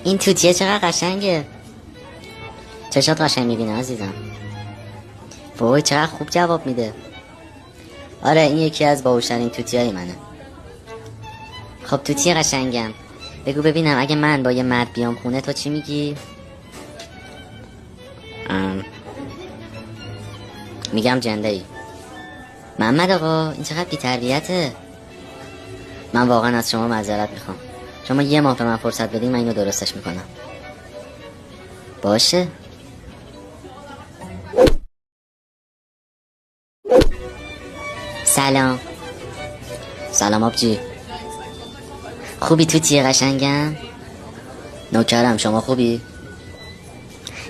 این توتیه چقدر قشنگه. چشات قشنگ میبینه عزیزم. وای چقدر خوب جواب میده. آره این یکی از باهوشترین توتیای منه. خب توتی قشنگم، بگو ببینم اگه من با یه مرد بیام خونه تو چی میگی؟ میگم جنده ای. محمد آقا این چقدر بی تربیته. من واقعا از شما معذرت میخوام. شما یه ماه به من فرصت بدین من اینو درستش میکنم. باشه. سلام. سلام آبجی. خوبی توتی قشنگم؟ نوکرم، شما خوبی؟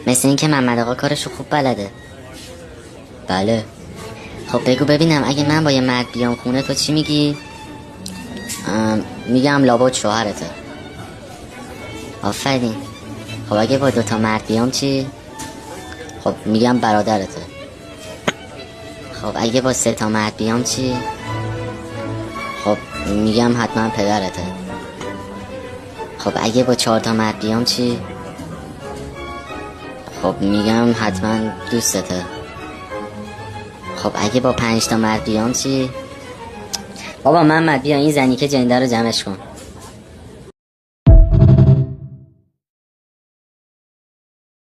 مثل این که محمد آقا کارشو خوب بلده. بله. خب بگو ببینم اگه من با یه مرد بیام خونه تو چی میگی؟ میگم لابد شوهرته. آفرین. خب اگه با دوتا مرد بیام چی؟ خب میگم برادرته. خب اگه با 3 تا مرد بیام چی؟ خب میگم حتما پدرته. خب اگه با 4 تا مرد بیام چی؟ خب میگم حتما دوستته. خب اگه با 5 تا مرد بیام چی؟ بابا محمد بیا این زنی که جنده رو جمعش کن.